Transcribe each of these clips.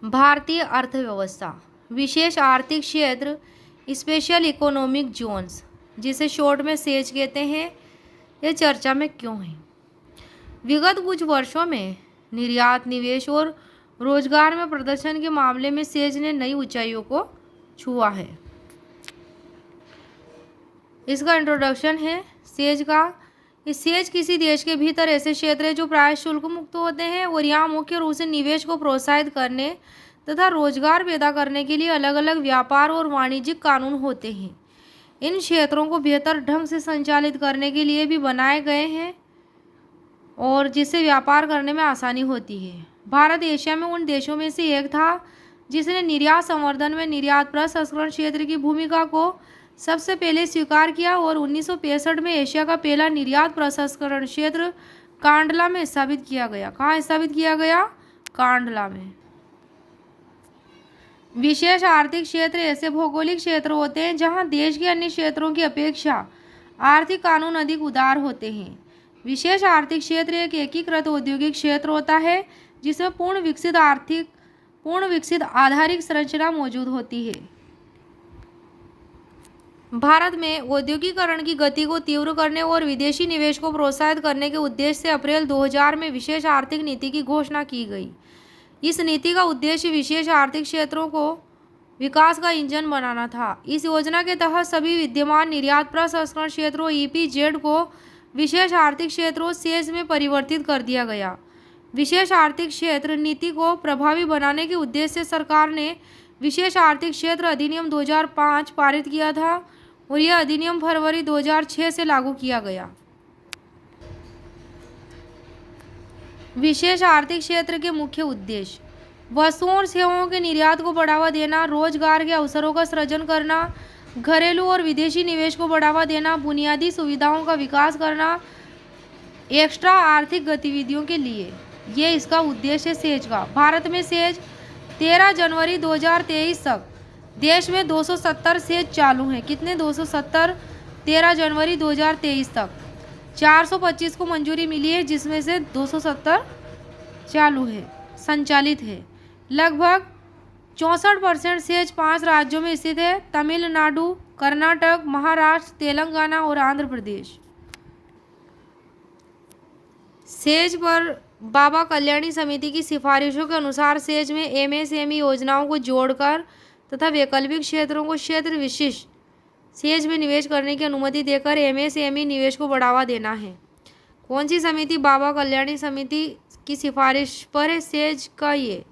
भारतीय अर्थव्यवस्था, विशेष आर्थिक क्षेत्र, स्पेशल इकोनॉमिक जोन्स, जिसे शॉर्ट में सेज कहते हैं, ये चर्चा में क्यों है? विगत कुछ वर्षों में निर्यात, निवेश और रोजगार में प्रदर्शन के मामले में सेज ने नई ऊंचाइयों को छुआ है। इसका इंट्रोडक्शन है सेज का। इस सेज किसी देश के भीतर ऐसे क्षेत्र है जो प्राय शुल्क मुक्त होते हैं और यहाँ मुख्य रूप से निवेश को प्रोत्साहित करने तथा रोजगार पैदा करने के लिए अलग अलग व्यापार और वाणिज्यिक कानून होते हैं। इन क्षेत्रों को बेहतर ढंग से संचालित करने के लिए भी बनाए गए हैं और जिससे व्यापार करने में आसानी होती है। भारत एशिया में उन देशों में से एक था जिसने निर्यात संवर्धन में निर्यात प्रसंस्करण क्षेत्र की भूमिका को सबसे पहले स्वीकार किया और 1965 में एशिया का पहला निर्यात प्रसंस्करण क्षेत्र कांडला में स्थापित किया गया। कहाँ स्थापित किया गया? कांडला में। विशेष आर्थिक क्षेत्र ऐसे भौगोलिक क्षेत्र होते हैं जहां देश के अन्य क्षेत्रों की अपेक्षा आर्थिक कानून अधिक उदार होते हैं। विशेष आर्थिक क्षेत्र एक एकीकृत औद्योगिक क्षेत्र होता है जिसमें पूर्ण विकसित आधारिक संरचना मौजूद होती है। भारत में औद्योगिकरण की गति को तीव्र करने और विदेशी निवेश को प्रोत्साहित करने के उद्देश्य से अप्रैल 2000 में विशेष आर्थिक नीति की घोषणा की गई। इस नीति का उद्देश्य विशेष आर्थिक क्षेत्रों को विकास का इंजन बनाना था। इस योजना के तहत सभी विद्यमान निर्यात प्रसंस्करण क्षेत्रों EPZ को विशेष आर्थिक क्षेत्रों सेज में परिवर्तित कर दिया गया। विशेष आर्थिक क्षेत्र नीति को प्रभावी बनाने के उद्देश्य से सरकार ने विशेष आर्थिक क्षेत्र अधिनियम 2005 पारित किया था और यह अधिनियम फरवरी 2006 से लागू किया गया। विशेष आर्थिक क्षेत्र के मुख्य उद्देश्य: वस्तुओं और सेवाओं के निर्यात को बढ़ावा देना, रोजगार के अवसरों का सृजन करना, घरेलू और विदेशी निवेश को बढ़ावा देना, बुनियादी सुविधाओं का विकास करना, एक्स्ट्रा आर्थिक गतिविधियों के लिए। ये इसका उद्देश्य है सेज का। भारत में सेज 13 जनवरी 2023 तक देश में 270 सेज चालू हैं। कितने? 270। 13 जनवरी 2023 तक 425 को मंजूरी मिली है, जिसमें से 270 चालू है, संचालित है। लगभग 64% सेज 5 राज्यों में स्थित है: तमिलनाडु, कर्नाटक, महाराष्ट्र, तेलंगाना और आंध्र प्रदेश। सेज पर बाबा कल्याणी समिति की सिफारिशों के अनुसार सेज में MSME योजनाओं को जोड़कर तथा वैकल्पिक क्षेत्रों को क्षेत्र विशिष्ट सेज में निवेश करने की अनुमति देकर MSME निवेश को बढ़ावा देना है। कौन सी समिति? बाबा कल्याणी समिति की सिफारिश पर है सेज का ये।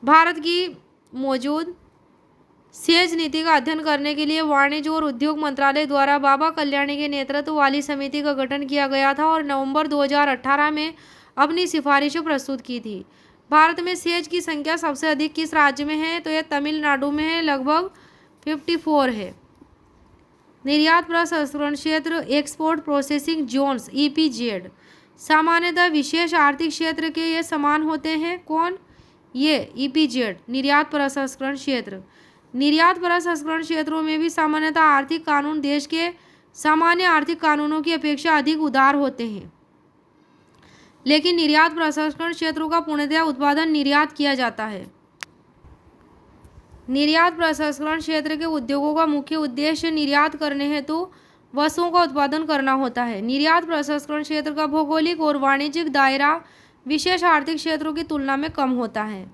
भारत की मौजूद सेज नीति का अध्ययन करने के लिए वाणिज्य और उद्योग मंत्रालय द्वारा बाबा कल्याणी के नेतृत्व वाली समिति का गठन किया गया था और नवंबर 2018 में अपनी सिफारिशें प्रस्तुत की थी। भारत में सेज की संख्या सबसे अधिक किस राज्य में है? तो यह तमिलनाडु में है, लगभग 54 है। निर्यात प्रसंस्करण क्षेत्र, एक्सपोर्ट प्रोसेसिंग जोन्स EPZ, सामान्यतः विशेष आर्थिक क्षेत्र के ये समान होते हैं। कौन? ये EPZ, निर्यात प्रसंस्करण क्षेत्र। निर्यात प्रसंस्करण क्षेत्रों में भी सामान्यतः आर्थिक कानून देश के सामान्य आर्थिक कानूनों की अपेक्षा अधिक उदार होते हैं, लेकिन निर्यात प्रसंस्करण क्षेत्रों का पूर्णतः उत्पादन निर्यात किया जाता है। निर्यात प्रसंस्करण क्षेत्र के उद्योगों का मुख्य उद्देश्य निर्यात करने हेतु वस्तुओं का उत्पादन करना होता है। निर्यात प्रसंस्करण क्षेत्र का भौगोलिक और वाणिज्यिक दायरा विशेष आर्थिक क्षेत्रों की तुलना में कम होता है।